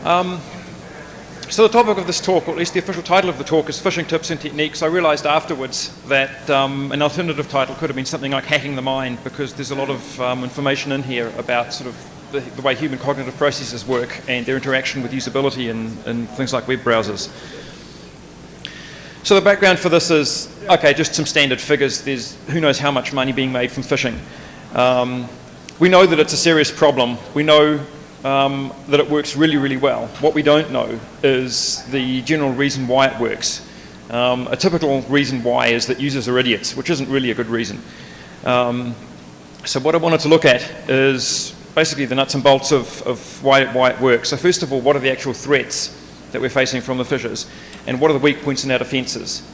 So the topic of this talk, or at least the official title of the talk, is Phishing Tips and Techniques. I realized afterwards that an alternative title could have been something like Hacking the Mind, because there's a lot of information in here about sort of the way human cognitive processes work and their interaction with usability and things like web browsers. So the background for this is, okay, just some standard figures. There's who knows how much money being made from phishing. We know that it's a serious problem. We know that it works really, really well. What we don't know is the general reason why it works. A typical reason why is that users are idiots, which isn't really a good reason. So what I wanted to look at is basically the nuts and bolts of why it works. So first of all, what are the actual threats that we're facing from the phishers, and what are the weak points in our defenses?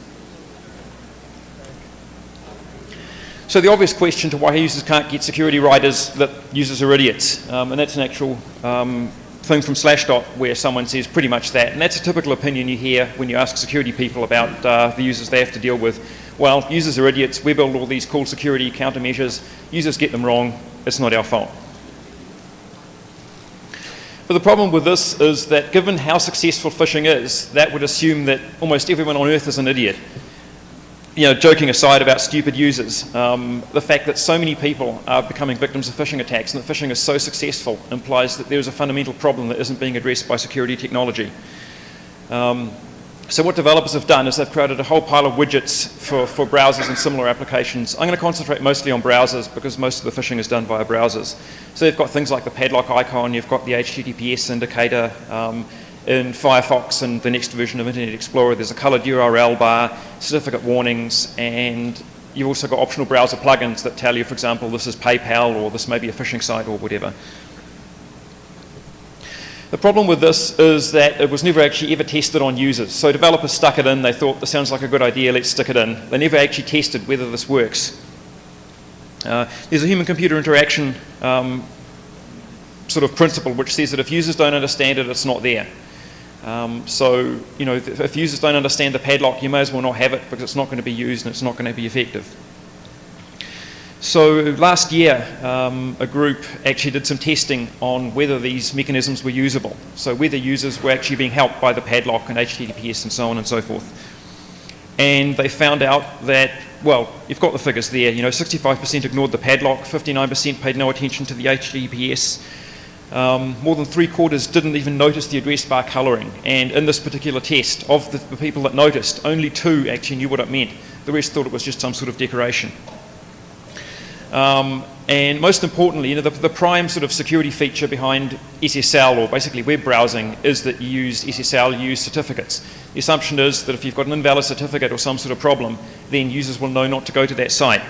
So the obvious question to why users can't get security right is that users are idiots, and that's an actual thing from Slashdot where someone says pretty much that, and that's a typical opinion you hear when you ask security people about the users they have to deal with. Well, users are idiots, we build all these cool security countermeasures, users get them wrong, it's not our fault. But the problem with this is that given how successful phishing is, that would assume that almost everyone on earth is an idiot. You know, joking aside about stupid users, the fact that so many people are becoming victims of phishing attacks and that phishing is so successful implies that there's a fundamental problem that isn't being addressed by security technology. So what developers have done is they've created a whole pile of widgets for browsers and similar applications. I'm going to concentrate mostly on browsers because most of the phishing is done via browsers. So you've got things like the padlock icon, you've got the HTTPS indicator. In Firefox and the next version of Internet Explorer, there's a colored URL bar, certificate warnings, and you've also got optional browser plugins that tell you, for example, this is PayPal or this may be a phishing site or whatever. The problem with this is that it was never actually ever tested on users. So developers stuck it in, they thought this sounds like a good idea, let's stick it in. They never actually tested whether this works. There's a human-computer interaction sort of principle which says that if users don't understand it, it's not there. So, you know, if users don't understand the padlock, you may as well not have it because it's not going to be used and it's not going to be effective. So last year, a group actually did some testing on whether these mechanisms were usable. So whether users were actually being helped by the padlock and HTTPS and so on and so forth. And they found out that, well, you've got the figures there, you know, 65% ignored the padlock, 59% paid no attention to the HTTPS. More than 3/4 didn't even notice the address bar colouring, and in this particular test, of the people that noticed, only 2 actually knew what it meant. The rest thought it was just some sort of decoration. And most importantly, you know, the prime sort of security feature behind SSL, or basically web browsing, is that you use SSL, you use certificates. The assumption is that if you've got an invalid certificate or some sort of problem, then users will know not to go to that site.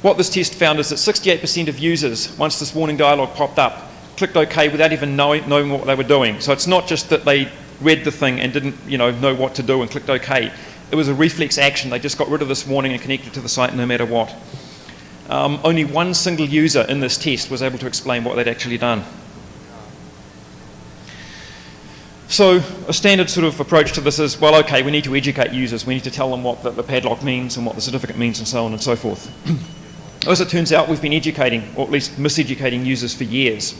What this test found is that 68% of users, once this warning dialog popped up, clicked OK without even knowing what they were doing. So it's not just that they read the thing and didn't, you know what to do and clicked OK. It was a reflex action. They just got rid of this warning and connected to the site no matter what. Only one single user in this test was able to explain what they'd actually done. So a standard sort of approach to this is, well, okay, we need to educate users. We need to tell them what the padlock means and what the certificate means and so on and so forth. As it turns out, we've been educating, or at least miseducating users for years.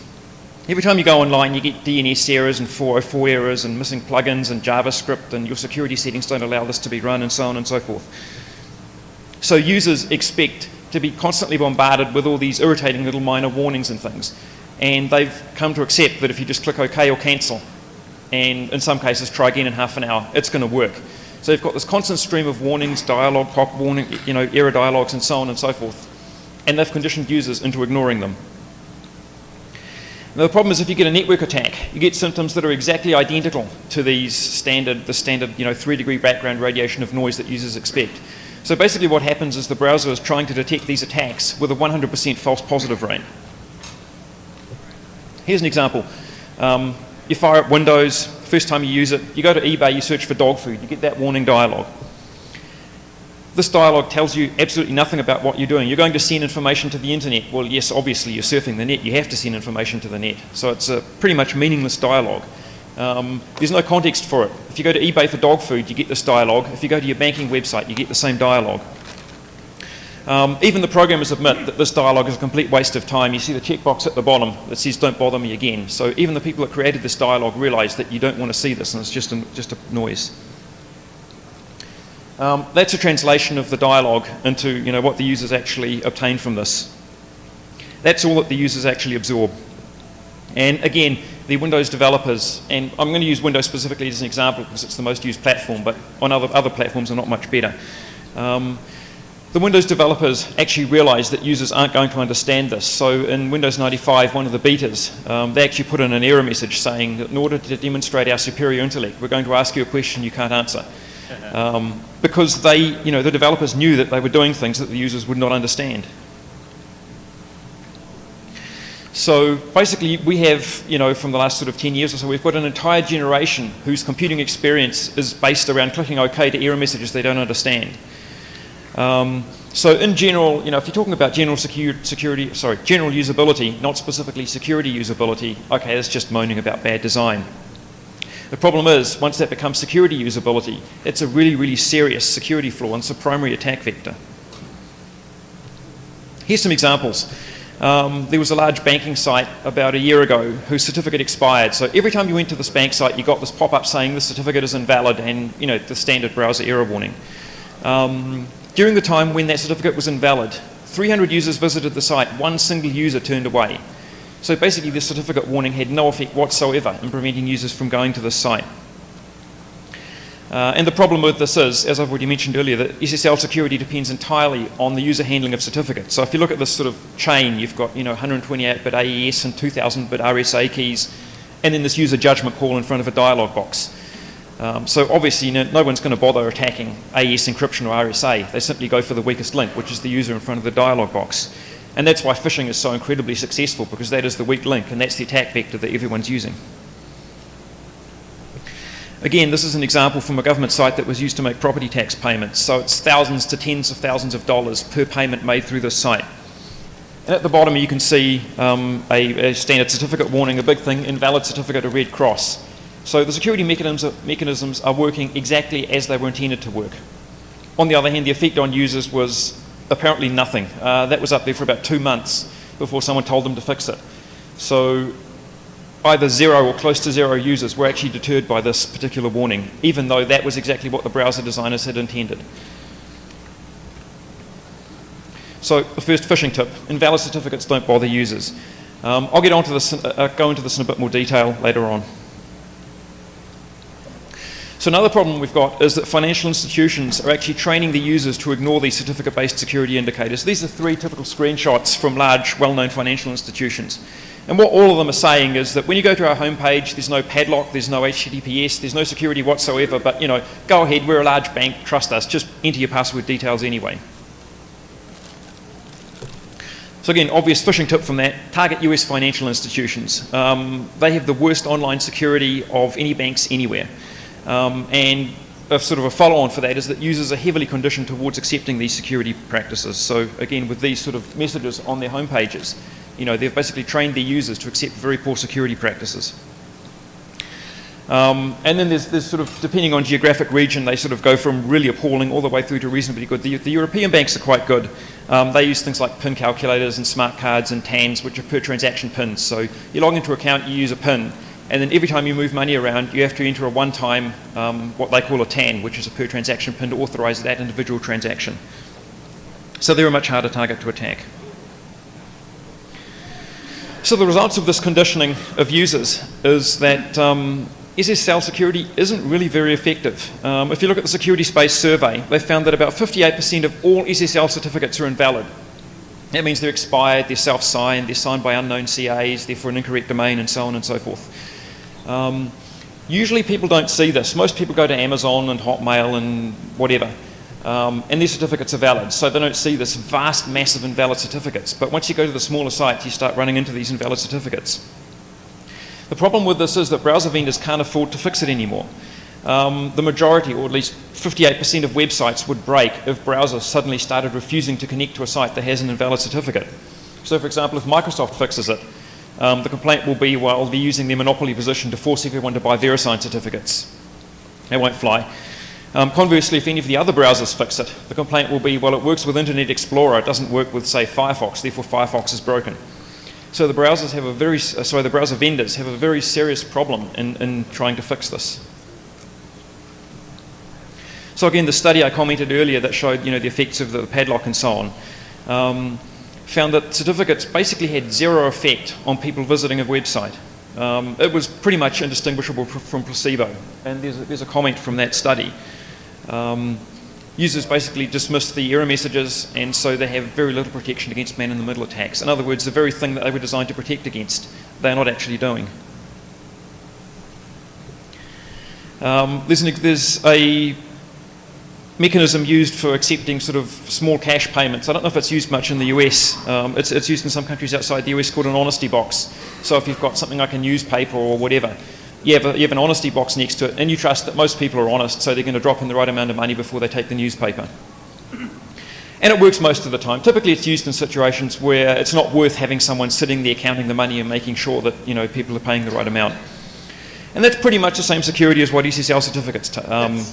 Every time you go online, you get DNS errors and 404 errors and missing plugins and JavaScript, and your security settings don't allow this to be run and so on and so forth. So users expect to be constantly bombarded with all these irritating little minor warnings and things. And they've come to accept that if you just click OK or cancel, and in some cases try again in half an hour, it's going to work. So you've got this constant stream of warnings, dialogue, pop warning, you know, error dialogues and so on and so forth. And they've conditioned users into ignoring them. Now the problem is if you get a network attack, you get symptoms that are exactly identical to the standard 3-degree background radiation of noise that users expect. So basically what happens is the browser is trying to detect these attacks with a 100% false positive rate. Here's an example. You fire up Windows, first time you use it, you go to eBay, you search for dog food, you get that warning dialogue. This dialogue tells you absolutely nothing about what you're doing. You're going to send information to the internet. Well, yes, obviously you're surfing the net. You have to send information to the net. So it's a pretty much meaningless dialogue. There's no context for it. If you go to eBay for dog food, you get this dialogue. If you go to your banking website, you get the same dialogue. Even the programmers admit that this dialogue is a complete waste of time. You see the checkbox at the bottom that says don't bother me again. So even the people that created this dialogue realise that you don't want to see this and it's just a noise. That's a translation of the dialogue into what the users actually obtain from this. That's all that the users actually absorb. And again, the Windows developers, and I'm going to use Windows specifically as an example because it's the most used platform, but on other platforms are not much better. The Windows developers actually realised that users aren't going to understand this. So in Windows 95, one of the betas, they actually put in an error message saying that in order to demonstrate our superior intellect, we're going to ask you a question you can't answer. Because the developers knew that they were doing things that the users would not understand. So basically we have, from the last sort of 10 years or so, we've got an entire generation whose computing experience is based around clicking OK to error messages they don't understand. So in general, if you're talking about general usability, not specifically security usability, okay, that's just moaning about bad design. The problem is, once that becomes security usability, it's a really, really serious security flaw and it's a primary attack vector. Here's some examples. There was a large banking site about a year ago whose certificate expired. So every time you went to this bank site, you got this pop-up saying this certificate is invalid and the standard browser error warning. During the time when that certificate was invalid, 300 users visited the site, one single user turned away. So basically the certificate warning had no effect whatsoever in preventing users from going to this site. And the problem with this is, as I've already mentioned earlier, that SSL security depends entirely on the user handling of certificates. So if you look at this sort of chain, you've got 128-bit AES and 2000-bit RSA keys, and then this user judgment call in front of a dialog box. So obviously no one's going to bother attacking AES encryption or RSA. They simply go for the weakest link, which is the user in front of the dialog box. And that's why phishing is so incredibly successful, because that is the weak link, and that's the attack vector that everyone's using. Again, this is an example from a government site that was used to make property tax payments. So it's thousands to tens of thousands of dollars per payment made through this site. And at the bottom you can see a standard certificate warning, a big thing, invalid certificate, a red cross. So the security mechanisms are working exactly as they were intended to work. On the other hand, the effect on users was apparently nothing. That was up there for about 2 months before someone told them to fix it. So either 0 or close to 0 users were actually deterred by this particular warning, even though that was exactly what the browser designers had intended. So the first phishing tip, invalid certificates don't bother users. I'll go into this in a bit more detail later on. So another problem we've got is that financial institutions are actually training the users to ignore these certificate-based security indicators. These are 3 typical screenshots from large, well-known financial institutions. And what all of them are saying is that when you go to our homepage, there's no padlock, there's no HTTPS, there's no security whatsoever, but go ahead, we're a large bank, trust us, just enter your password details anyway. So again, obvious phishing tip from that, target US financial institutions. They have the worst online security of any banks anywhere. And a sort of a follow-on for that is that users are heavily conditioned towards accepting these security practices. So again, with these sort of messages on their home pages, they've basically trained their users to accept very poor security practices. And then there's sort of, depending on geographic region, they sort of go from really appalling all the way through to reasonably good. The European banks are quite good. They use things like PIN calculators and smart cards and TANs, which are per transaction pins. So you log into an account, you use a PIN, and then every time you move money around, you have to enter a one-time, what they call a TAN, which is a per transaction pin to authorize that individual transaction. So they're a much harder target to attack. So the results of this conditioning of users is that SSL security isn't really very effective. If you look at the Security Space survey, they found that about 58% of all SSL certificates are invalid. That means they're expired, they're self-signed, they're signed by unknown CAs, they're for an incorrect domain, and so on and so forth. Usually people don't see this. Most people go to Amazon and Hotmail and whatever, and their certificates are valid, so they don't see this vast mass of invalid certificates. But once you go to the smaller sites, you start running into these invalid certificates. The problem with this is that browser vendors can't afford to fix it anymore. The majority, or at least 58% of websites would break if browsers suddenly started refusing to connect to a site that has an invalid certificate. So for example, if Microsoft fixes it, the complaint will be, well, they're using their monopoly position to force everyone to buy VeriSign certificates. That won't fly. Conversely, if any of the other browsers fix it, the complaint will be, well, it works with Internet Explorer, it doesn't work with, say, Firefox, therefore Firefox is broken. So the browsers have a the browser vendors have a very serious problem in trying to fix this. So again, the study I commented earlier that showed, the effects of the padlock and so on, found that certificates basically had zero effect on people visiting a website. It was pretty much indistinguishable from placebo. And there's a comment from that study. Users basically dismiss the error messages, and so they have very little protection against man-in-the-middle attacks. In other words, the very thing that they were designed to protect against, they're not actually doing. There's a mechanism used for accepting sort of small cash payments. I don't know if it's used much in the US. It's used in some countries outside the US called an honesty box. So if you've got something like a newspaper or whatever, you have an honesty box next to it, and you trust that most people are honest, so they're going to drop in the right amount of money before they take the newspaper. And it works most of the time. Typically it's used in situations where it's not worth having someone sitting there counting the money and making sure that people are paying the right amount. And that's pretty much the same security as what SSL certificates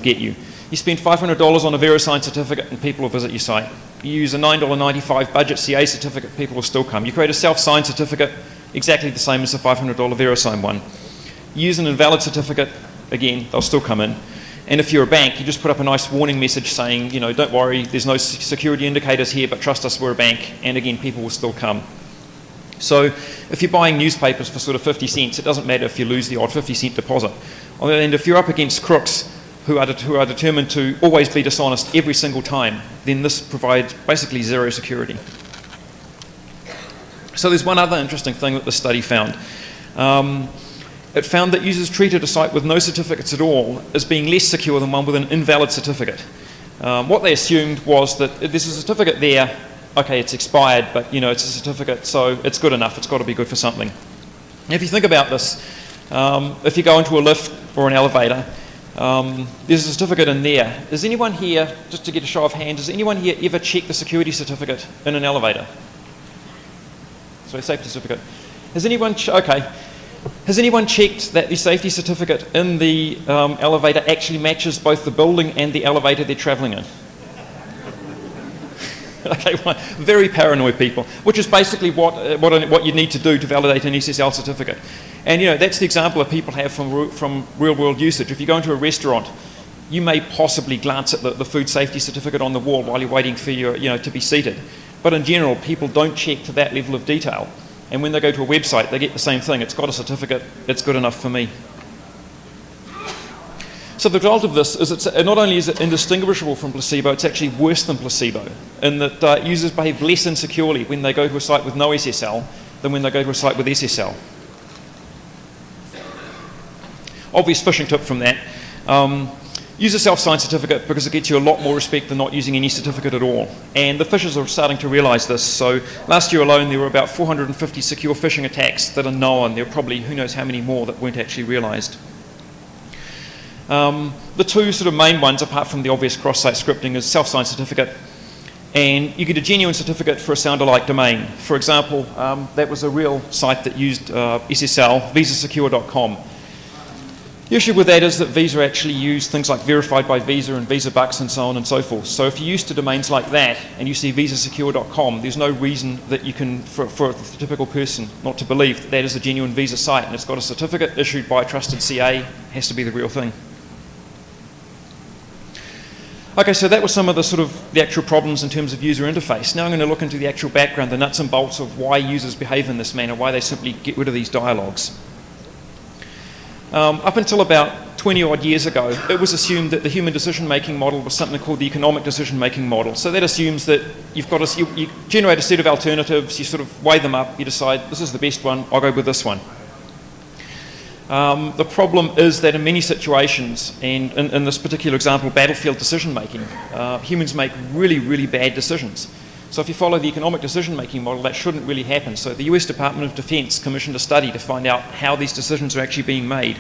get you. You spend $500 on a VeriSign certificate and people will visit your site. You use a $9.95 budget CA certificate, people will still come. You create a self-signed certificate, exactly the same as the $500 VeriSign one. You use an invalid certificate, again, they'll still come in. And if you're a bank, you just put up a nice warning message saying, don't worry, there's no security indicators here, but trust us, we're a bank. And again, people will still come. So if you're buying newspapers for sort of 50 cents, it doesn't matter if you lose the odd 50-cent deposit. And if you're up against crooks who are determined to always be dishonest every single time, then this provides basically zero security. So there's one other interesting thing that the study found. It found that users treated a site with no certificates at all as being less secure than one with an invalid certificate. What they assumed was that there's a certificate there, okay, it's expired, but it's a certificate, so it's good enough, it's got to be good for something. If you think about this, if you go into a lift or an elevator, there's a certificate in there. Is anyone here, just to get a show of hands, has anyone here ever checked the security certificate in an elevator? So a safety certificate. Has anyone checked that the safety certificate in the elevator actually matches both the building and the elevator they're travelling in? Okay, well, very paranoid people, which is basically what you need to do to validate an SSL certificate. And that's the example that people have from real-world usage. If you go into a restaurant, you may possibly glance at the food safety certificate on the wall while you're waiting for your, to be seated. But in general, people don't check to that level of detail. And when they go to a website, they get the same thing. It's got a certificate, it's good enough for me. So the result of this is not only is it indistinguishable from placebo, it's actually worse than placebo, in that users behave less insecurely when they go to a site with no SSL than when they go to a site with SSL. Obvious phishing tip from that. Use a self-signed certificate because it gets you a lot more respect than not using any certificate at all. And the phishers are starting to realise this. So last year alone, there were about 450 secure phishing attacks that are known. There are probably who knows how many more that weren't actually realised. The two sort of main ones, apart from the obvious cross-site scripting, is self-signed certificate. And you get a genuine certificate for a sound-alike domain. For example, that was a real site that used SSL, visasecure.com. The issue with that is that Visa actually used things like verified by Visa and Visa Bucks and so on and so forth. So if you're used to domains like that and you see visasecure.com, there's no reason that you can, for the typical person, not to believe that that is a genuine Visa site and it's got a certificate issued by a trusted CA, has to be the real thing. Okay, so that was some of the actual problems in terms of user interface. Now I'm going to look into the actual background, the nuts and bolts of why users behave in this manner, why they simply get rid of these dialogues. Up until about 20 odd years ago, it was assumed that the human decision-making model was something called the economic decision-making model. So that assumes that you generate a set of alternatives, you sort of weigh them up, you decide this is the best one, I'll go with this one. The problem is that in many situations, and in this particular example, battlefield decision-making, humans make really, really bad decisions. So if you follow the economic decision-making model, that shouldn't really happen. So the US Department of Defense commissioned a study to find out how these decisions are actually being made.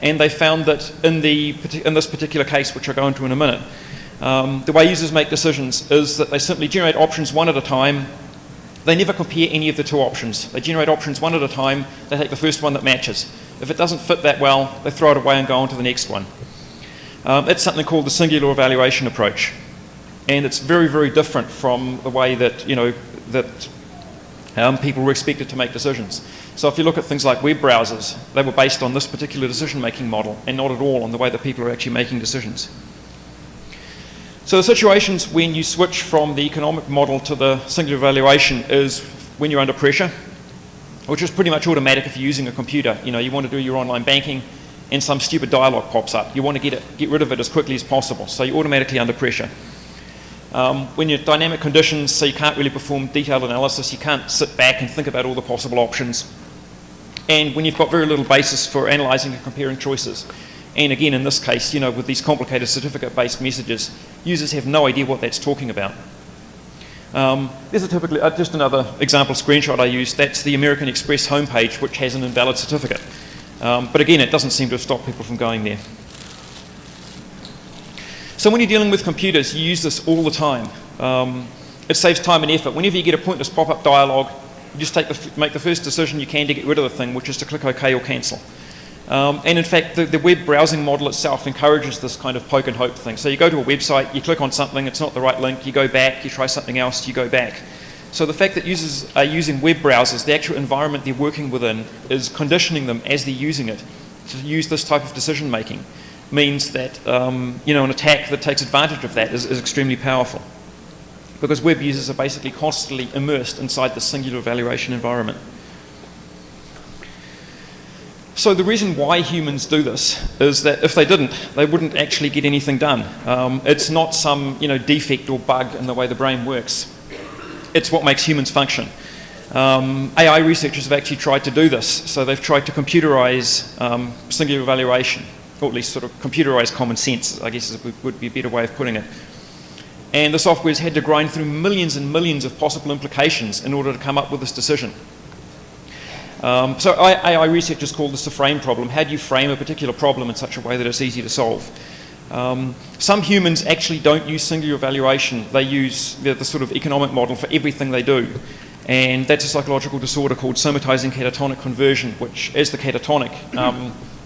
And they found that in this particular case, which I'll go into in a minute, the way users make decisions is that they simply generate options one at a time. They never compare any of the two options. They generate options one at a time. They take the first one that matches. If it doesn't fit that well, they throw it away and go on to the next one. It's something called the singular evaluation approach. And it's very, very different from the way that, people were expected to make decisions. So if you look at things like web browsers, they were based on this particular decision-making model and not at all on the way that people are actually making decisions. So the situations when you switch from the economic model to the singular evaluation is when you're under pressure, which is pretty much automatic if you're using a computer. You want to do your online banking and some stupid dialogue pops up. You want to get rid of it as quickly as possible, so you're automatically under pressure. When you're dynamic conditions, so you can't really perform detailed analysis, you can't sit back and think about all the possible options. And when you've got very little basis for analysing and comparing choices. And again, in this case, with these complicated certificate-based messages, users have no idea what that's talking about. There's just another example screenshot I used. That's the American Express homepage, which has an invalid certificate. But again, it doesn't seem to have stopped people from going there. So when you're dealing with computers, you use this all the time. It saves time and effort. Whenever you get a pointless pop-up dialogue, you just make the first decision you can to get rid of the thing, which is to click OK or cancel. And in fact, the web browsing model itself encourages this kind of poke and hope thing. So you go to a website, you click on something, it's not the right link, you go back, you try something else, you go back. So the fact that users are using web browsers, the actual environment they're working within, is conditioning them as they're using it to use this type of decision making, means that an attack that takes advantage of that is extremely powerful. Because web users are basically constantly immersed inside the singular evaluation environment. So the reason why humans do this is that if they didn't, they wouldn't actually get anything done. It's not some defect or bug in the way the brain works. It's what makes humans function. AI researchers have actually tried to do this. So they've tried to computerize singular evaluation, or at least sort of computerize common sense, I guess would be a better way of putting it. And the software's had to grind through millions and millions of possible implications in order to come up with this decision. So AI researchers call this the frame problem. How do you frame a particular problem in such a way that it's easy to solve? Some humans actually don't use singular evaluation. They use the sort of economic model for everything they do. And that's a psychological disorder called somatizing catatonic conversion, which, as the catatonic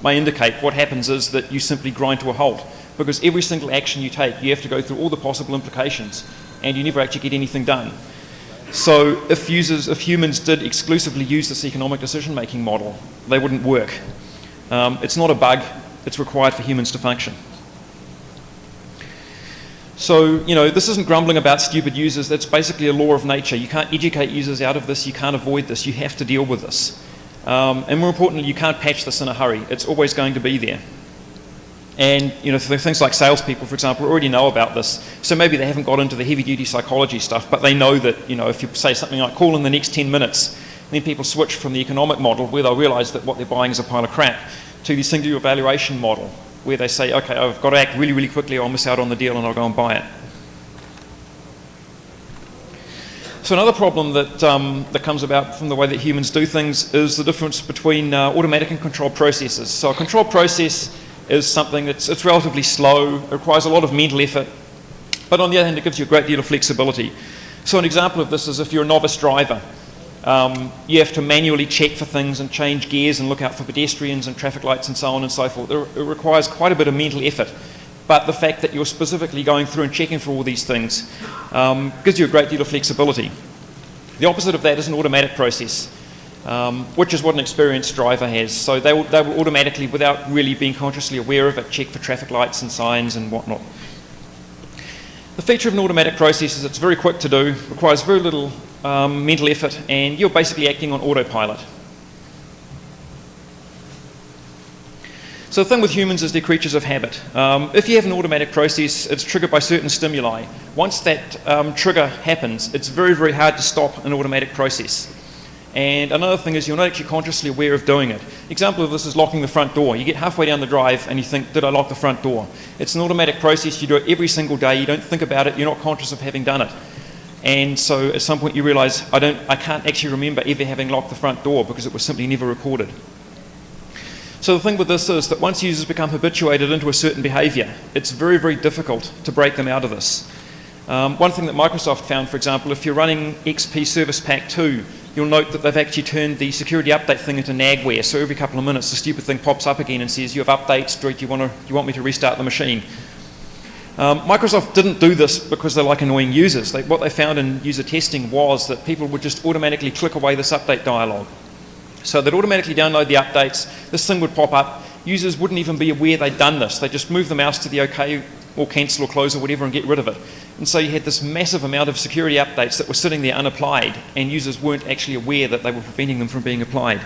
may indicate, what happens is that you simply grind to a halt. Because every single action you take, you have to go through all the possible implications, and you never actually get anything done. So if humans did exclusively use this economic decision-making model, they wouldn't work. It's not a bug, it's required for humans to function. So, this isn't grumbling about stupid users, that's basically a law of nature. You can't educate users out of this, you can't avoid this, you have to deal with this. And more importantly, you can't patch this in a hurry, it's always going to be there. And things like salespeople, for example, already know about this. So maybe they haven't got into the heavy-duty psychology stuff, but they know that if you say something like call in the next 10 minutes, then people switch from the economic model where they'll realise that what they're buying is a pile of crap to the singular evaluation model where they say, okay, I've got to act really, really quickly or I'll miss out on the deal and I'll go and buy it. So another problem that comes about from the way that humans do things is the difference between automatic and controlled processes. So a controlled process is something that's relatively slow, it requires a lot of mental effort, but on the other hand it gives you a great deal of flexibility. So an example of this is if you're a novice driver, you have to manually check for things and change gears and look out for pedestrians and traffic lights and so on and so forth. It requires quite a bit of mental effort, but the fact that you're specifically going through and checking for all these things gives you a great deal of flexibility. The opposite of that is an automatic process. Which is what an experienced driver has. So they will automatically, without really being consciously aware of it, check for traffic lights and signs and whatnot. The feature of an automatic process is it's very quick to do, requires very little mental effort, and you're basically acting on autopilot. So the thing with humans is they're creatures of habit. If you have an automatic process, it's triggered by certain stimuli. Once that trigger happens, it's very, very hard to stop an automatic process. And another thing is you're not actually consciously aware of doing it. Example of this is locking the front door. You get halfway down the drive and you think, did I lock the front door? It's an automatic process. You do it every single day. You don't think about it. You're not conscious of having done it. And so at some point you realise, I can't actually remember ever having locked the front door because it was simply never recorded. So the thing with this is that once users become habituated into a certain behaviour, it's very, very difficult to break them out of this. One thing that Microsoft found, for example, if you're running XP Service Pack 2, you'll note that they've actually turned the security update thing into nagware. So every couple of minutes, the stupid thing pops up again and says, you have updates, do you want me to restart the machine? Microsoft didn't do this because they like annoying users. What they found in user testing was that people would just automatically click away this update dialog. So they'd automatically download the updates, this thing would pop up, users wouldn't even be aware they'd done this. They just move the mouse to the OK or cancel or close or whatever and get rid of it. And so you had this massive amount of security updates that were sitting there unapplied, and users weren't actually aware that they were preventing them from being applied.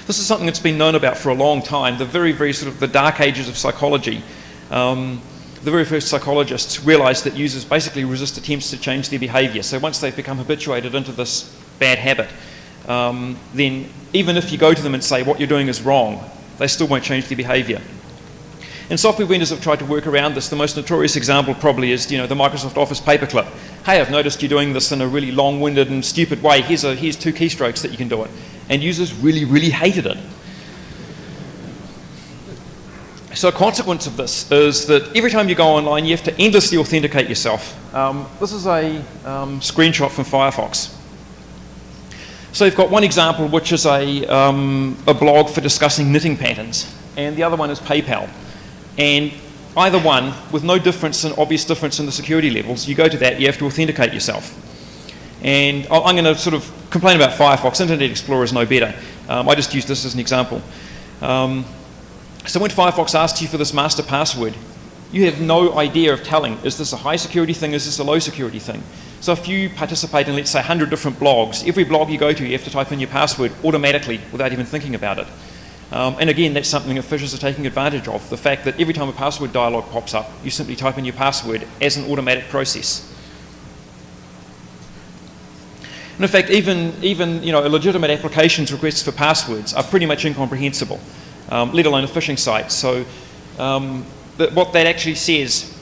This is something that's been known about for a long time, the very, very sort of the dark ages of psychology. The very first psychologists realized that users basically resist attempts to change their behavior. So once they've become habituated into this bad habit, then even if you go to them and say what you're doing is wrong, they still won't change their behavior. And software vendors have tried to work around this. The most notorious example probably is, the Microsoft Office paperclip. Hey, I've noticed you're doing this in a really long-winded and stupid way. Here's 2 keystrokes that you can do it. And users really, really hated it. So a consequence of this is that every time you go online, you have to endlessly authenticate yourself. This is a screenshot from Firefox. So you've got one example, which is a blog for discussing knitting patterns, and the other one is PayPal. And either one, with no obvious difference in the security levels, you go to that, you have to authenticate yourself. And I'm going to sort of complain about Firefox. Internet Explorer is no better. I just use this as an example. So when Firefox asks you for this master password, you have no idea of telling, is this a high security thing, is this a low security thing? So if you participate in, let's say, 100 different blogs, every blog you go to, you have to type in your password automatically without even thinking about it. And again, that's something that phishers are taking advantage of, the fact that every time a password dialog pops up, you simply type in your password as an automatic process. And in fact, even a legitimate application's requests for passwords are pretty much incomprehensible, let alone a phishing site. So what that actually says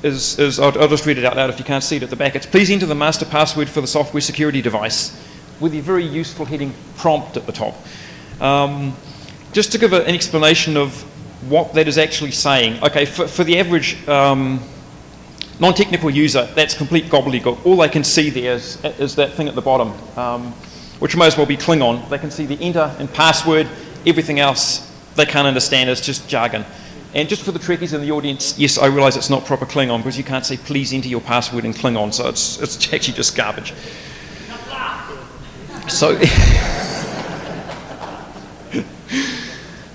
is I'll just read it out loud if you can't see it at the back. It's please enter the master password for the software security device with a very useful heading prompt at the top. Just to give an explanation of what that is actually saying. Okay, for the average non-technical user, that's complete gobbledygook. All they can see there is that thing at the bottom, which may as well be Klingon. They can see the enter and password. Everything else they can't understand. It's just jargon. And just for the Trekkies in the audience, yes, I realise it's not proper Klingon because you can't say please enter your password in Klingon, so it's actually just garbage. So,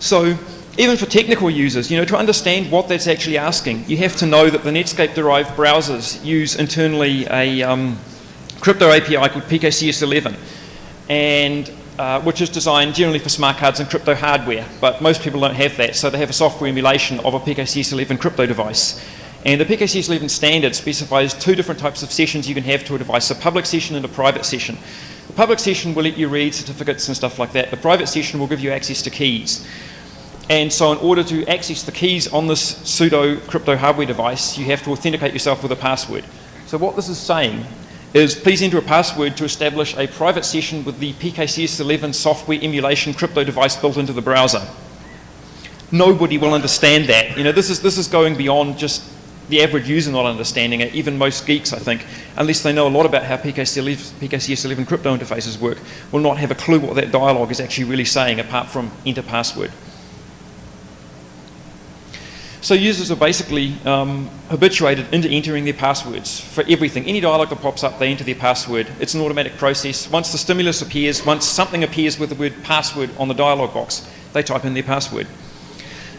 so even for technical users, to understand what that's actually asking, you have to know that the Netscape-derived browsers use internally a crypto API called PKCS11, and which is designed generally for smart cards and crypto hardware, but most people don't have that, so they have a software emulation of a PKCS11 crypto device. And the PKCS11 standard specifies 2 different types of sessions you can have to a device, a public session and a private session. The public session will let you read certificates and stuff like that. The private session will give you access to keys. And so in order to access the keys on this pseudo crypto hardware device, you have to authenticate yourself with a password. So what this is saying is please enter a password to establish a private session with the PKCS11 software emulation crypto device built into the browser. Nobody will understand that. This is going beyond just the average user not understanding it, even most geeks, I think, unless they know a lot about how PKCS11 crypto interfaces work, will not have a clue what that dialogue is actually really saying apart from enter password. So users are basically habituated into entering their passwords for everything. Any dialog that pops up, they enter their password. It's an automatic process. Once the stimulus appears, once something appears with the word password on the dialog box, they type in their password.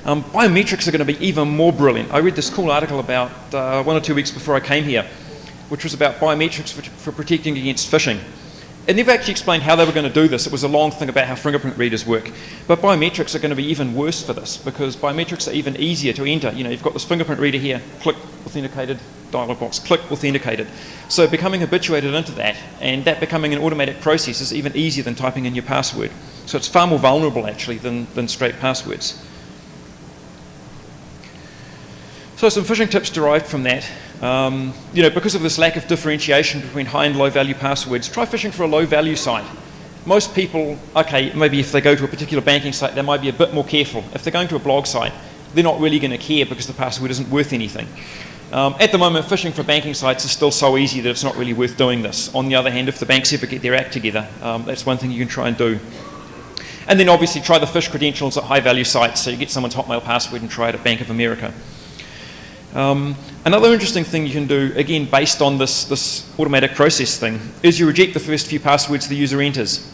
Biometrics are going to be even more brilliant. I read this cool article about 1 or 2 weeks before I came here, which was about biometrics for protecting against phishing. It never actually explained how they were going to do this. It was a long thing about how fingerprint readers work. But biometrics are going to be even worse for this because biometrics are even easier to enter. You've got this fingerprint reader here, click, authenticated, dialog box, click, authenticated. So becoming habituated into that and that becoming an automatic process is even easier than typing in your password. So it's far more vulnerable actually than straight passwords. So some phishing tips derived from that. Because of this lack of differentiation between high and low value passwords, try phishing for a low value site. Most people, okay, maybe if they go to a particular banking site, they might be a bit more careful. If they're going to a blog site, they're not really going to care because the password isn't worth anything. At the moment, phishing for banking sites is still so easy that it's not really worth doing this. On the other hand, if the banks ever get their act together, that's one thing you can try and do. And then obviously try the phish credentials at high-value sites, so you get someone's Hotmail password and try it at Bank of America. Another interesting thing you can do, again based on this automatic process thing, is you reject the first few passwords the user enters.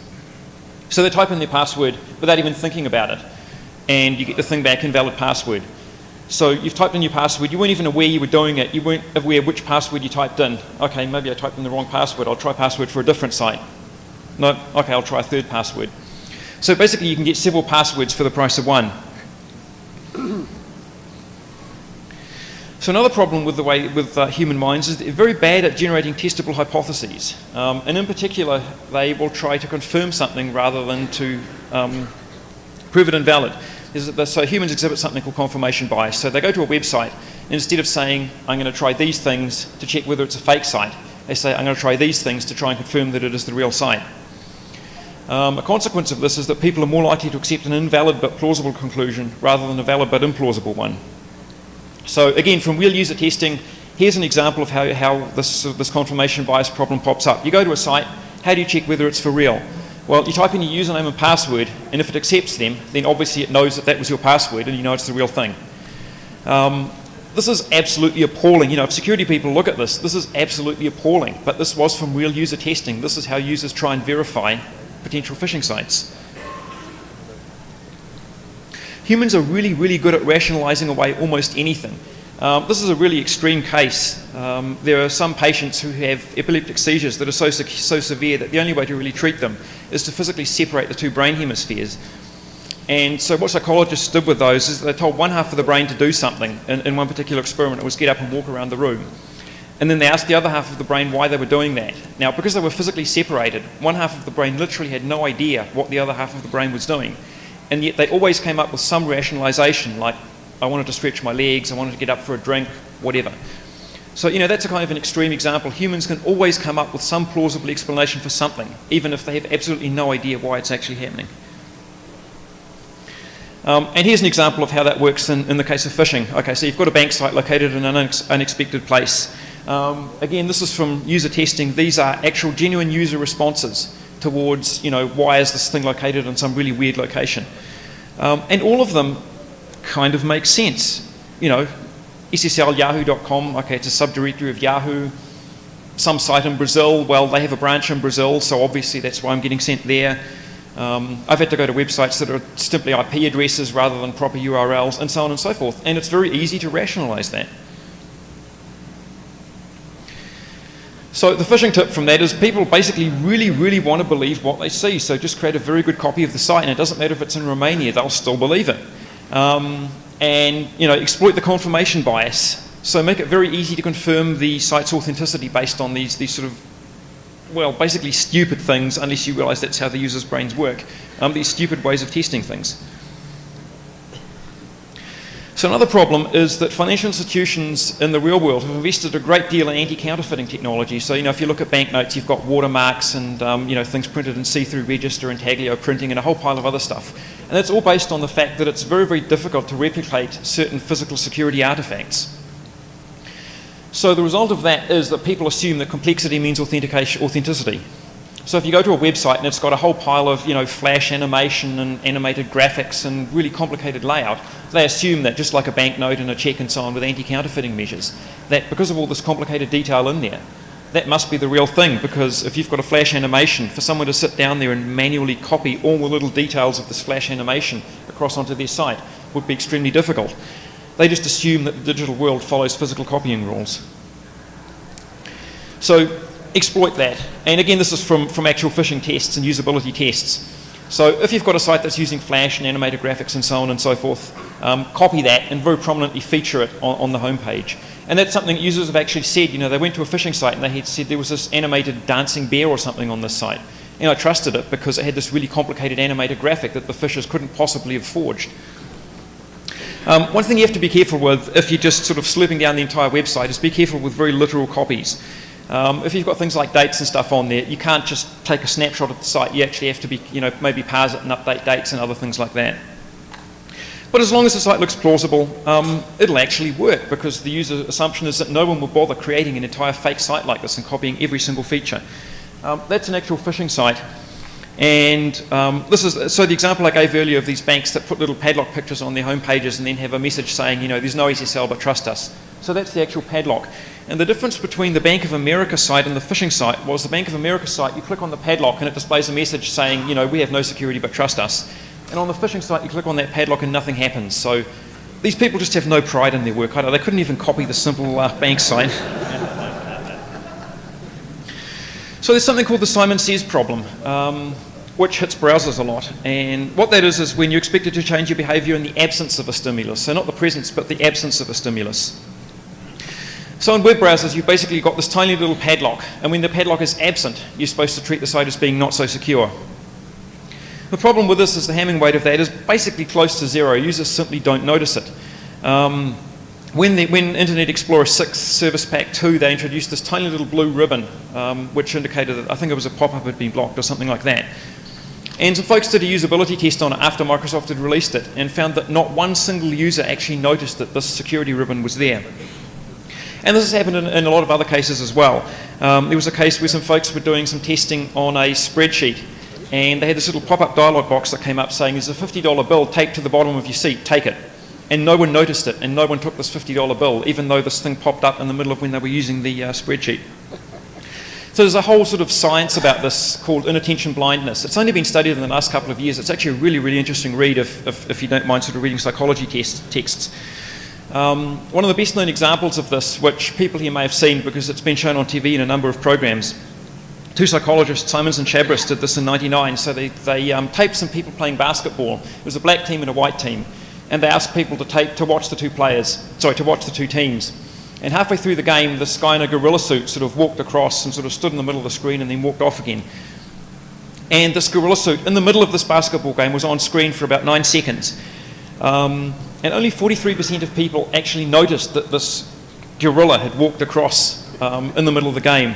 So they type in their password without even thinking about it, and you get the thing back, invalid password. So you've typed in your password, you weren't even aware you were doing it, you weren't aware which password you typed in. Okay, maybe I typed in the wrong password, I'll try password for a different site. No, okay, I'll try a third password. So basically you can get several passwords for the price of one. So another problem with human minds is they're very bad at generating testable hypotheses. And in particular, they will try to confirm something rather than to prove it invalid. So humans exhibit something called confirmation bias. So they go to a website, and instead of saying, I'm going to try these things to check whether it's a fake site, they say, I'm going to try these things to try and confirm that it is the real site. A consequence of this is that people are more likely to accept an invalid but plausible conclusion rather than a valid but implausible one. So again, from real user testing, here's an example of how this confirmation bias problem pops up. You go to a site, how do you check whether it's for real? Well, you type in your username and password, and if it accepts them, then obviously it knows that that was your password and you know it's the real thing. This is absolutely appalling. You know, if security people look at this, this is absolutely appalling. But this was from real user testing. This is how users try and verify potential phishing sites. Humans are really, really good at rationalizing away almost anything. This is a really extreme case. There are some patients who have epileptic seizures that are so severe that the only way to really treat them is to physically separate the two brain hemispheres. And so what psychologists did with those is they told one half of the brain to do something. In one particular experiment, it was get up and walk around the room. And then they asked the other half of the brain why they were doing that. Now, because they were physically separated, one half of the brain literally had no idea what the other half of the brain was doing. And yet they always came up with some rationalization, like, I wanted to stretch my legs, I wanted to get up for a drink, whatever. So, you know, that's a kind of an extreme example. Humans can always come up with some plausible explanation for something, even if they have absolutely no idea why it's actually happening. And here's an example of how that works in the case of phishing. Okay, so you've got a bank site located in an unexpected place. Again, this is from user testing. These are actual genuine user responses towards, you know, why is this thing located in some really weird location? And all of them kind of make sense. You know, SSL-Yahoo.com, okay, it's a subdirectory of Yahoo. Some site in Brazil, well, they have a branch in Brazil, so obviously that's why I'm getting sent there. I've had to go to websites that are simply IP addresses rather than proper URLs, and so on and so forth. And it's very easy to rationalize that. So the phishing tip from that is people basically really, really want to believe what they see. So just create a very good copy of the site, and it doesn't matter if it's in Romania, they'll still believe it. And, you know, exploit the confirmation bias. So make it very easy to confirm the site's authenticity based on these sort of, well, basically stupid things, unless you realize that's how the user's brains work. These stupid ways of testing things. So another problem is that financial institutions in the real world have invested a great deal in anti-counterfeiting technology. So, you know, if you look at banknotes, you've got watermarks and, you know, things printed in see-through register and taglio printing and a whole pile of other stuff. And that's all based on the fact that it's very, very difficult to replicate certain physical security artifacts. So the result of that is that people assume that complexity means authenticity. So if you go to a website and it's got a whole pile of, you know, flash animation and animated graphics and really complicated layout, they assume that just like a banknote and a check and so on with anti-counterfeiting measures, that because of all this complicated detail in there, that must be the real thing, because if you've got a flash animation, for someone to sit down there and manually copy all the little details of this flash animation across onto their site would be extremely difficult. They just assume that the digital world follows physical copying rules. So exploit that. And again, this is from actual phishing tests and usability tests. So if you've got a site that's using Flash and animated graphics and so on and so forth, copy that and very prominently feature it on the homepage. And that's something that users have actually said. You know, they went to a phishing site and they had said there was this animated dancing bear or something on this site. And I trusted it because it had this really complicated animated graphic that the phishers couldn't possibly have forged. One thing you have to be careful with if you're just sort of slurping down the entire website is be careful with very literal copies. If you've got things like dates and stuff on there, you can't just take a snapshot of the site. You actually have to be, you know, maybe parse it and update dates and other things like that. But as long as the site looks plausible, it'll actually work, because the user assumption is that no one will bother creating an entire fake site like this and copying every single feature. That's an actual phishing site. And so the example I gave earlier of these banks that put little padlock pictures on their home pages and then have a message saying, there's no SSL but trust us. So that's the actual padlock. And the difference between the Bank of America site and the phishing site was the Bank of America site, you click on the padlock and it displays a message saying, we have no security but trust us. And on the phishing site, you click on that padlock and nothing happens. So these people just have no pride in their work. They couldn't even copy the simple bank site. So there's something called the Simon Says problem, which hits browsers a lot. And what that is when you're expected to change your behavior in the absence of a stimulus. So not the presence, but the absence of a stimulus. So in web browsers, you've basically got this tiny little padlock. And when the padlock is absent, you're supposed to treat the site as being not so secure. The problem with this is the Hamming weight of that is basically close to 0. Users simply don't notice it. When Internet Explorer 6 Service Pack 2, they introduced this tiny little blue ribbon, which indicated that I think it was a pop-up had been blocked or something like that. And some folks did a usability test on it after Microsoft had released it and found that not one single user actually noticed that this security ribbon was there. And this has happened in a lot of other cases as well. There was a case where some folks were doing some testing on a spreadsheet, and they had this little pop-up dialog box that came up saying, there's a $50 bill taped to the bottom of your seat, take it. And no one noticed it, and no one took this $50 bill, even though this thing popped up in the middle of when they were using the spreadsheet. So there's a whole sort of science about this called inattention blindness. It's only been studied in the last couple of years. It's actually a really, really interesting read if you don't mind sort of reading psychology texts. One of the best known examples of this, which people here may have seen because it's been shown on TV in a number of programs, two psychologists, Simons and Chabris, did this in '99. So they taped some people playing basketball. It was a black team and a white team. And they asked people to watch the two teams. And halfway through the game, this guy in a gorilla suit sort of walked across and sort of stood in the middle of the screen and then walked off again. And this gorilla suit, in the middle of this basketball game, was on screen for about 9 seconds. And only 43% of people actually noticed that this gorilla had walked across in the middle of the game.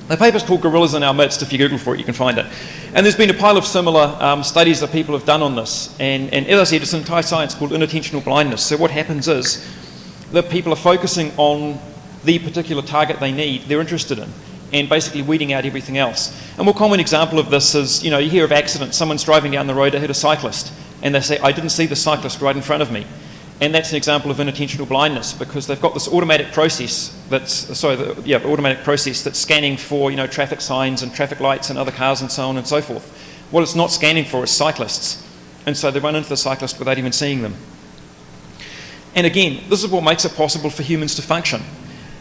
The paper's called Gorillas in Our Midst. If you Google for it, you can find it. And there's been a pile of similar studies that people have done on this. And as I said, it's an entire science called inattentional blindness. So what happens is that people are focusing on the particular target they need, they're interested in, and basically weeding out everything else. A more common example of this is, you hear of accidents. Someone's driving down the road, they hit a cyclist, and they say, I didn't see the cyclist right in front of me. And that's an example of inattentional blindness, because they've got this automatic process that's scanning for traffic signs and traffic lights and other cars and so on and so forth. What it's not scanning for is cyclists, and so they run into the cyclist without even seeing them. And again, this is what makes it possible for humans to function.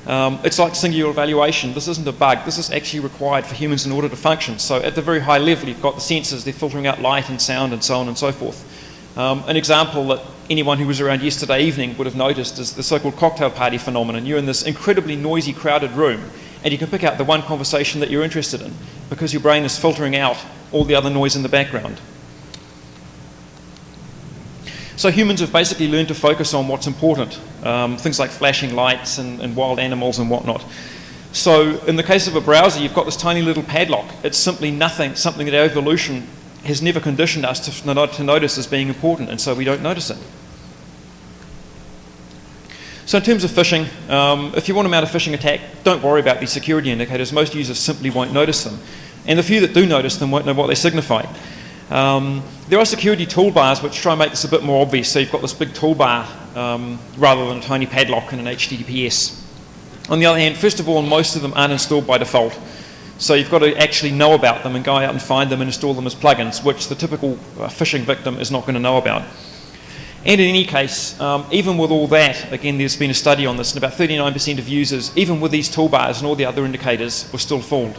It's like singular evaluation. This isn't a bug. This is actually required for humans in order to function. So at the very high level, you've got the sensors. They're filtering out light and sound and so on and so forth. An example that anyone who was around yesterday evening would have noticed is the so-called cocktail party phenomenon. You're in this incredibly noisy, crowded room, and you can pick out the one conversation that you're interested in because your brain is filtering out all the other noise in the background. So humans have basically learned to focus on what's important, things like flashing lights and wild animals and whatnot. So in the case of a browser, you've got this tiny little padlock. It's simply something that our evolution has never conditioned us to notice as being important, and so we don't notice it. So in terms of phishing, if you want to mount a phishing attack, don't worry about these security indicators. Most users simply won't notice them. And the few that do notice them won't know what they signify. There are security toolbars which try and make this a bit more obvious. So you've got this big toolbar rather than a tiny padlock and an HTTPS. On the other hand, first of all, most of them aren't installed by default. So you've got to actually know about them and go out and find them and install them as plugins, which the typical phishing victim is not going to know about. And in any case, even with all that, again, there's been a study on this, and about 39% of users, even with these toolbars and all the other indicators, were still fooled.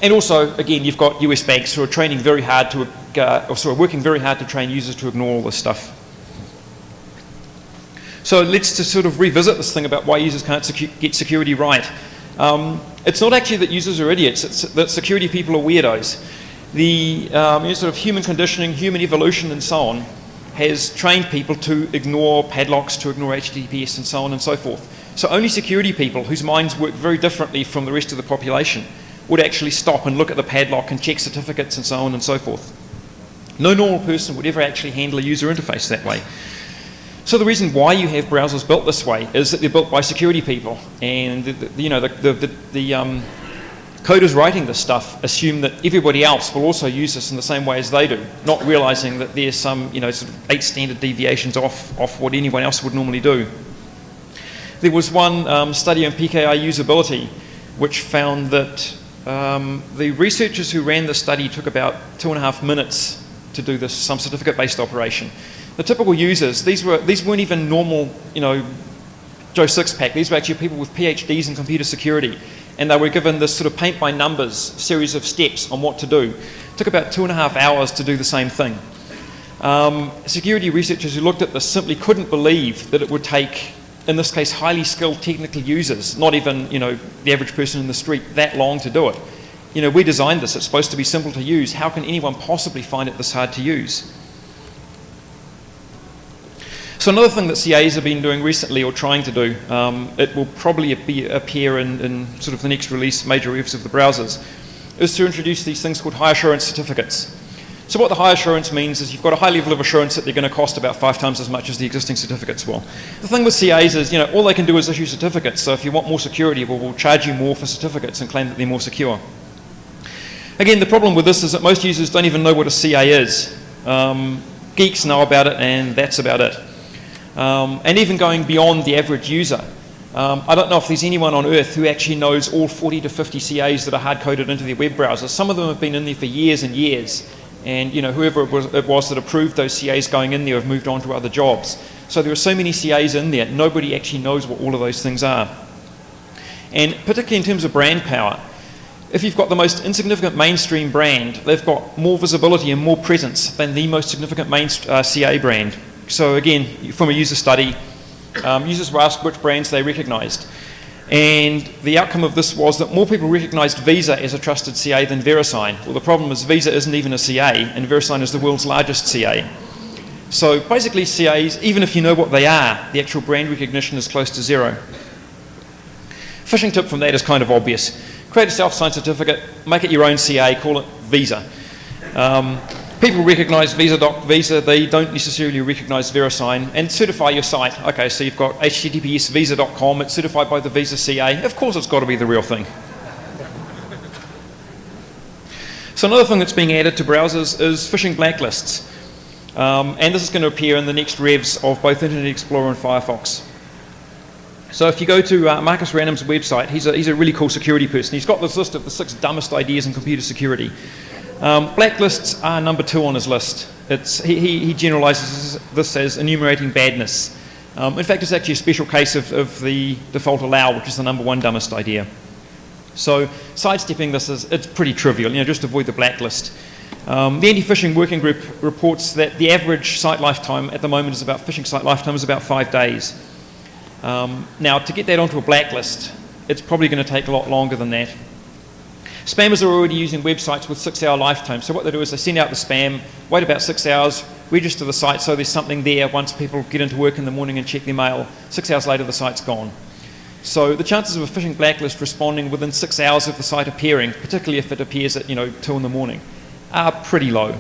And also, again, you've got US banks who are training very hard to, working very hard to train users to ignore all this stuff. So let's just sort of revisit this thing about why users can't get security right. It's not actually that users are idiots, it's that security people are weirdos. The sort of human conditioning, human evolution and so on has trained people to ignore padlocks, to ignore HTTPS and so on and so forth. So only security people whose minds work very differently from the rest of the population would actually stop and look at the padlock and check certificates and so on and so forth. No normal person would ever actually handle a user interface that way. So the reason why you have browsers built this way is that they're built by security people, and the coders writing this stuff assume that everybody else will also use this in the same way as they do, not realizing that there's some sort of 8 standard deviations off what anyone else would normally do. There was one study on PKI usability which found that the researchers who ran the study took about 2.5 minutes to do this, some certificate-based operation. The typical users, these weren't even normal, Joe Sixpack. These were actually people with PhDs in computer security, and they were given this sort of paint-by-numbers series of steps on what to do. It took about 2.5 hours to do the same thing. Security researchers who looked at this simply couldn't believe that it would take, in this case, highly skilled technical users, not even the average person in the street, that long to do it. We designed this, it's supposed to be simple to use. How can anyone possibly find it this hard to use? So another thing that CAs have been doing recently, or trying to do, it will probably appear in sort of the next release, major release of the browsers, is to introduce these things called high assurance certificates. So what the high assurance means is you've got a high level of assurance that they're going to cost about 5 times as much as the existing certificates will. The thing with CAs is, all they can do is issue certificates. So if you want more security, we'll charge you more for certificates and claim that they're more secure. Again, the problem with this is that most users don't even know what a CA is. Geeks know about it, and that's about it. And even going beyond the average user, I don't know if there's anyone on Earth who actually knows all 40 to 50 CAs that are hard-coded into their web browsers. Some of them have been in there for years and years, and whoever it was that approved those CAs going in there have moved on to other jobs. So there are so many CAs in there, nobody actually knows what all of those things are. And particularly in terms of brand power, if you've got the most insignificant mainstream brand, they've got more visibility and more presence than the most significant CA brand. So again, from a user study, users were asked which brands they recognized. And the outcome of this was that more people recognized Visa as a trusted CA than VeriSign. Well, the problem is Visa isn't even a CA, and VeriSign is the world's largest CA. So basically CAs, even if you know what they are, the actual brand recognition is close to zero. Phishing tip from that is kind of obvious. Create a self-signed certificate, make it your own CA, call it Visa. People recognize Visa, they don't necessarily recognize VeriSign, and certify your site. Okay, so you've got https visa.com, it's certified by the Visa CA. Of course it's got to be the real thing. So another thing that's being added to browsers is phishing blacklists. And this is going to appear in the next revs of both Internet Explorer and Firefox. So if you go to Marcus Ranum's website, he's a really cool security person. He's got this list of the 6 dumbest ideas in computer security. Blacklists are number 2 on his list. He generalizes this as enumerating badness. In fact, it's actually a special case of the default allow, which is the number 1 dumbest idea. So sidestepping this it's pretty trivial, just avoid the blacklist. The anti-phishing working group reports that the average site lifetime at the moment is phishing site lifetime is about 5 days. Now, to get that onto a blacklist, it's probably going to take a lot longer than that. Spammers are already using websites with 6-hour lifetime. So what they do is they send out the spam, wait about 6 hours, register the site so there's something there once people get into work in the morning and check their mail. 6 hours later, the site's gone. So the chances of a phishing blacklist responding within 6 hours of the site appearing, particularly if it appears at 2 in the morning, are pretty low.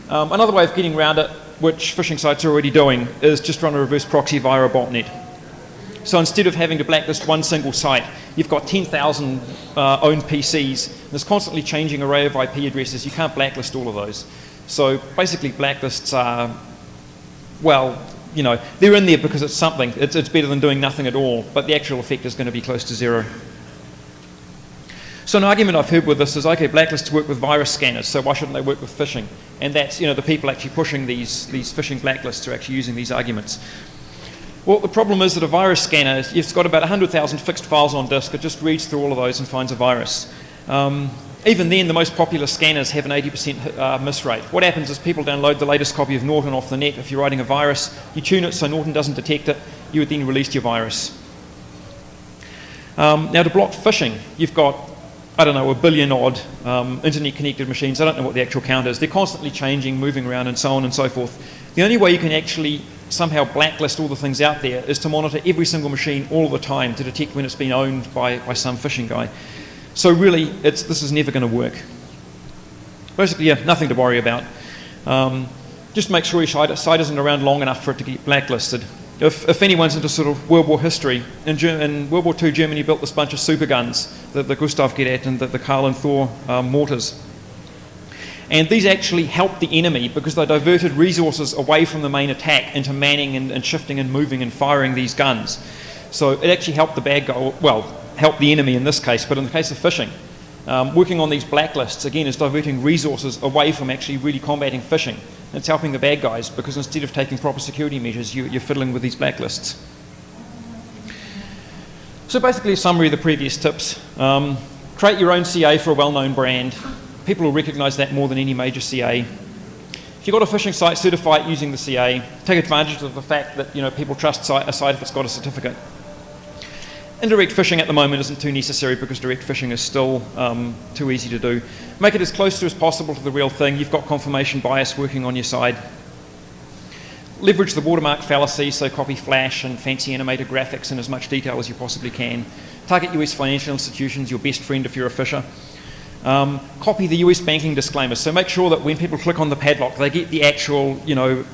Another way of getting around it, which phishing sites are already doing, is just run a reverse proxy via a botnet. So instead of having to blacklist one single site, you've got 10,000 owned PCs. There's constantly changing array of IP addresses. You can't blacklist all of those. So basically blacklists are, well, they're in there because it's something. It's better than doing nothing at all, but the actual effect is going to be close to zero. So an argument I've heard with this is, okay, blacklists work with virus scanners, so why shouldn't they work with phishing? And that's, the people actually pushing these phishing blacklists are actually using these arguments. Well, the problem is that a virus scanner, it's got about 100,000 fixed files on disk. It just reads through all of those and finds a virus. Even then, the most popular scanners have an 80% miss rate. What happens is people download the latest copy of Norton off the net. If you're writing a virus, you tune it so Norton doesn't detect it. You would then release your virus. Now, to block phishing, you've got, I don't know, 1 billion odd internet-connected machines. I don't know what the actual count is. They're constantly changing, moving around, and so on and so forth. The only way you can actually somehow blacklist all the things out there is to monitor every single machine all the time to detect when it's been owned by some phishing guy. So really, this is never going to work. Basically, yeah, nothing to worry about. Just make sure your site isn't around long enough for it to get blacklisted. If anyone's into sort of World War history, in World War II, Germany built this bunch of super guns, the Gustav Gerät and the Karl and Thor mortars. And these actually helped the enemy because they diverted resources away from the main attack into manning and shifting and moving and firing these guns. So it actually helped the bad guy, well, helped the enemy in this case, but in the case of phishing, working on these blacklists, again, is diverting resources away from actually really combating phishing. It's helping the bad guys because instead of taking proper security measures, you're fiddling with these blacklists. So basically a summary of the previous tips. Create your own CA for a well-known brand. People will recognize that more than any major CA. If you've got a phishing site, certify it using the CA. Take advantage of the fact that people trust a site if it's got a certificate. Indirect phishing at the moment isn't too necessary because direct phishing is still too easy to do. Make it as close to as possible to the real thing. You've got confirmation bias working on your side. Leverage the watermark fallacy, so copy flash and fancy animated graphics in as much detail as you possibly can. Target US financial institutions, your best friend if you're a phisher. Copy the US banking disclaimers, so make sure that when people click on the padlock, they get the actual,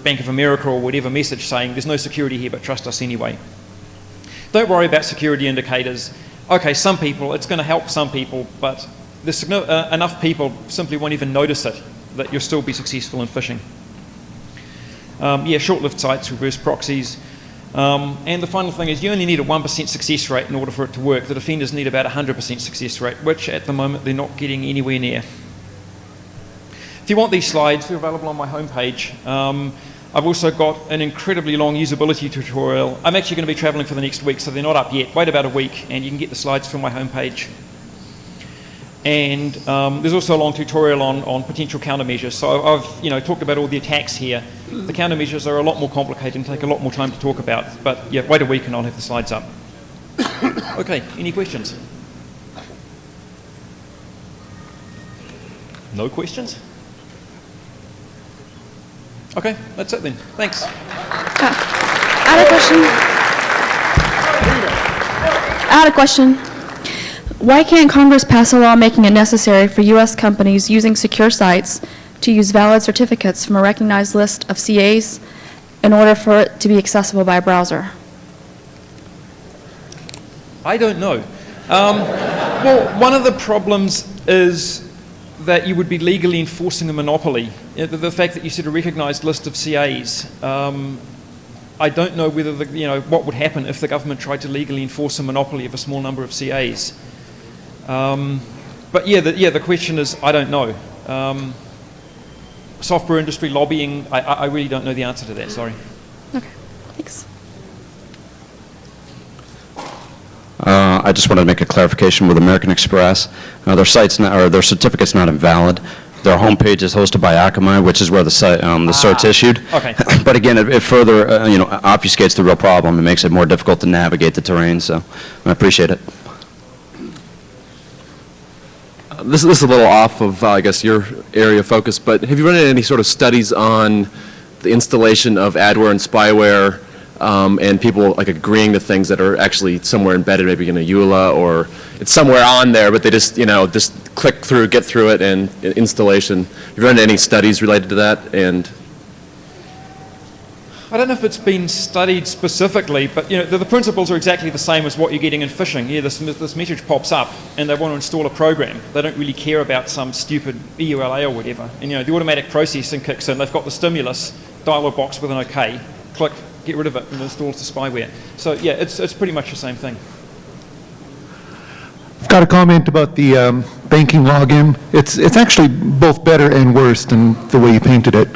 Bank of America or whatever message saying there's no security here, but trust us anyway. Don't worry about security indicators. Okay, some people, it's going to help some people, but there's enough people simply won't even notice it that you'll still be successful in phishing. Short-lived sites, reverse proxies. And the final thing is you only need a 1% success rate in order for it to work. The defenders need about 100% success rate, which at the moment they're not getting anywhere near. If you want these slides, they're available on my homepage. I've also got an incredibly long usability tutorial. I'm actually going to be traveling for the next week, so they're not up yet. Wait about a week, and you can get the slides from my homepage. And there's also a long tutorial on potential countermeasures. So I've talked about all the attacks here. The countermeasures are a lot more complicated and take a lot more time to talk about. But yeah, wait a week and I'll have the slides up. Okay, any questions? No questions? Okay, that's it then. Thanks. I had a question. Why can't Congress pass a law making it necessary for U.S. companies using secure sites to use valid certificates from a recognized list of CAs in order for it to be accessible by a browser? I don't know. Well, one of the problems is that you would be legally enforcing a monopoly. The fact that you said a recognized list of CAs, I don't know whether what would happen if the government tried to legally enforce a monopoly of a small number of CAs. But the question is, I don't know. Software industry lobbying, I really don't know the answer to that, sorry. Okay, thanks. I just wanted to make a clarification with American Express. Their certificate's not invalid. Their homepage is hosted by Akamai, which is where the cert's issued. Okay. But again, it further obfuscates the real problem. It makes it more difficult to navigate the terrain. So I appreciate it. This is a little off of, I guess, your area of focus, but have you run into any sort of studies on the installation of adware and spyware and people like agreeing to things that are actually somewhere embedded, maybe in a EULA, or it's somewhere on there, but they just, just click through, get through it, and installation. Have you run into any studies related to that? And I don't know if it's been studied specifically, but the principles are exactly the same as what you're getting in phishing. Yeah, this message pops up, and they want to install a program. They don't really care about some stupid EULA or whatever. And the automatic processing kicks in. They've got the stimulus, dial a box with an OK, click, get rid of it, and installs the spyware. So yeah, it's pretty much the same thing. I've got a comment about the banking login. It's actually both better and worse than the way you painted it.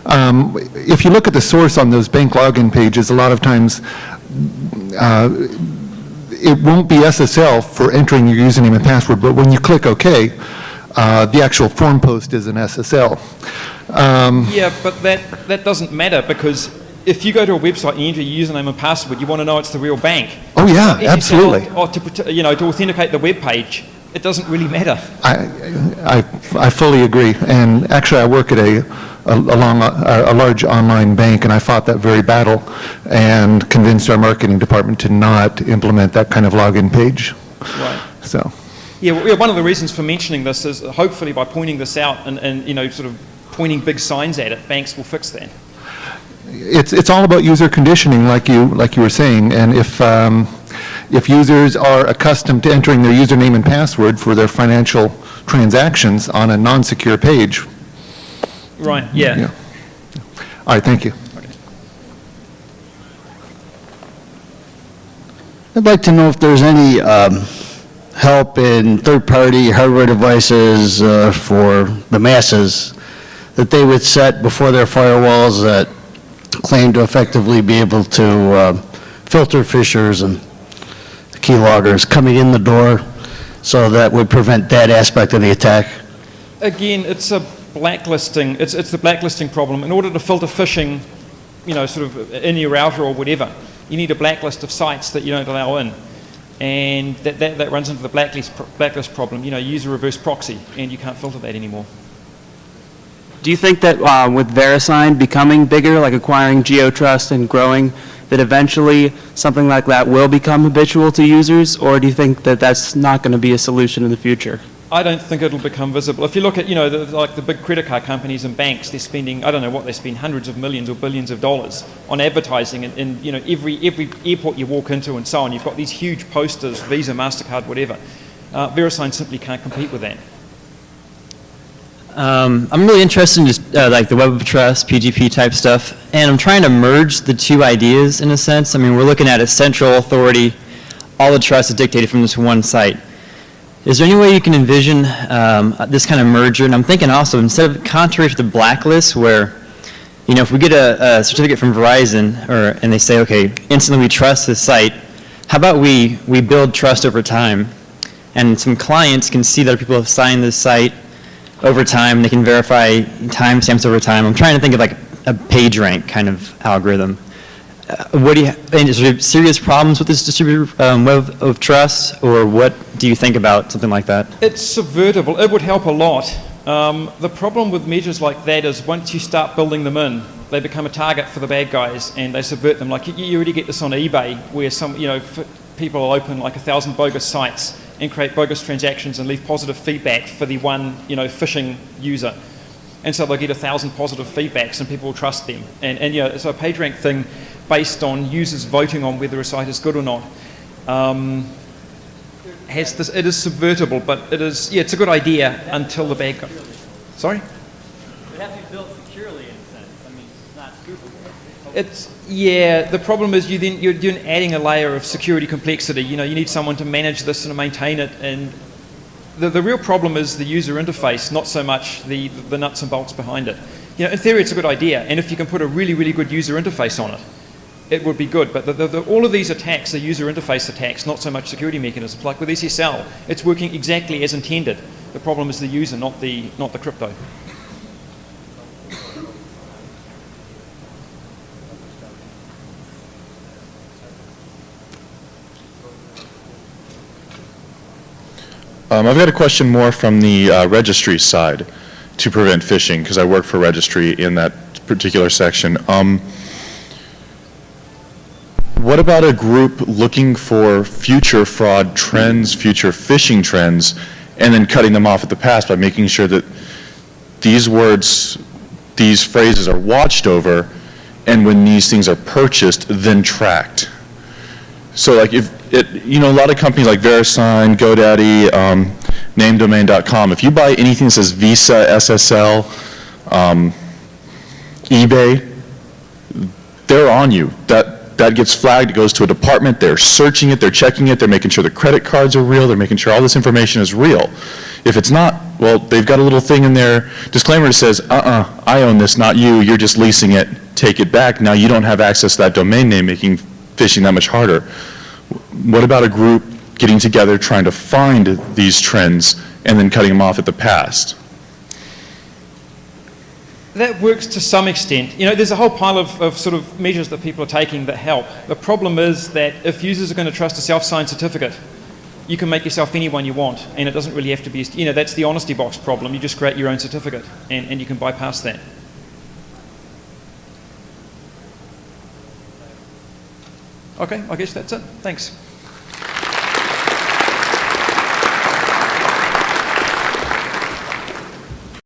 If you look at the source on those bank login pages, a lot of times it won't be SSL for entering your username and password, but when you click OK, the actual form post is an SSL. Yeah, but that doesn't matter, because if you go to a website and you enter your username and password, you want to know it's the real bank. Oh yeah, absolutely. Or to authenticate the web page, it doesn't really matter. I fully agree. And actually, I work at a large online bank, and I fought that very battle and convinced our marketing department to not implement that kind of login page. Right. So. Yeah, well, one of the reasons for mentioning this is hopefully by pointing this out and sort of pointing big signs at it, banks will fix that. It's all about user conditioning, like you were saying, and if users are accustomed to entering their username and password for their financial transactions on a non-secure page. Right, yeah. All right, thank you. I'd like to know if there's any help in third-party hardware devices for the masses that they would set before their firewalls that claim to effectively be able to filter phishers and keyloggers coming in the door, so that would prevent that aspect of the attack? Again, it's a blacklisting. It's the blacklisting problem. In order to filter phishing, sort of in your router or whatever, you need a blacklist of sites that you don't allow in. And that runs into the blacklist problem, user reverse proxy, and you can't filter that anymore. Do you think that with VeriSign becoming bigger, like acquiring GeoTrust and growing, that eventually something like that will become habitual to users, or do you think that that's not going to be a solution in the future? I don't think it'll become visible. If you look at, like the big credit card companies and banks, they're spending, I don't know what they spend, hundreds of millions or billions of dollars on advertising in every airport you walk into and so on. You've got these huge posters, Visa, MasterCard, whatever. VeriSign simply can't compete with that. I'm really interested in just like the Web of Trust, PGP type stuff, and I'm trying to merge the two ideas in a sense. I mean, we're looking at a central authority, all the trust is dictated from this one site. Is there any way you can envision this kind of merger? And I'm thinking also, instead of contrary to the blacklist, where, if we get a certificate from Verizon, and they say, okay, instantly we trust this site, how about we build trust over time? And some clients can see that other people have signed this site over time, they can verify timestamps over time. I'm trying to think of like a page rank kind of algorithm. Is there serious problems with this distributed web of trust, or what do you think about something like that? It's subvertible. It would help a lot. The problem with measures like that is once you start building them in, they become a target for the bad guys and they subvert them. Like you already get this on eBay where people will open like 1,000 bogus sites and create bogus transactions and leave positive feedback for the one, phishing user. And so they'll get 1,000 positive feedbacks and people will trust them. And so a PageRank thing based on users voting on whether a site is good or not has this, it is subvertible, but it is, it's a good idea until the bad guy. Sorry? It has to be built securely in a sense. I mean, it's not spoofable. The problem is you're adding a layer of security complexity. You need someone to manage this and maintain it, and the real problem is the user interface, not so much the nuts and bolts behind it. In theory it's a good idea, and if you can put a really, really good user interface on it, it would be good. But all of these attacks are user interface attacks, not so much security mechanisms. Like with SSL, it's working exactly as intended. The problem is the user, not the crypto. I've got a question more from the registry side to prevent phishing, because I work for registry in that particular section. What about a group looking for future fraud trends, future phishing trends, and then cutting them off at the pass by making sure that these words, these phrases are watched over, and when these things are purchased, then tracked? So like a lot of companies like VeriSign, GoDaddy, namedomain.com, if you buy anything that says Visa, SSL, eBay, they're on you. That gets flagged, it goes to a department, they're searching it, they're checking it, they're making sure the credit cards are real, they're making sure all this information is real. If it's not, well, they've got a little thing in their disclaimer that says, I own this, not you, you're just leasing it, take it back. Now you don't have access to that domain name, making phishing that much harder. What about a group getting together, trying to find these trends, and then cutting them off at the pass? That works to some extent. There's a whole pile of sort of measures that people are taking that help. The problem is that if users are going to trust a self-signed certificate, you can make yourself anyone you want, and it doesn't really have to be, that's the honesty box problem. You just create your own certificate, and you can bypass that. Okay, I guess that's it. Thanks.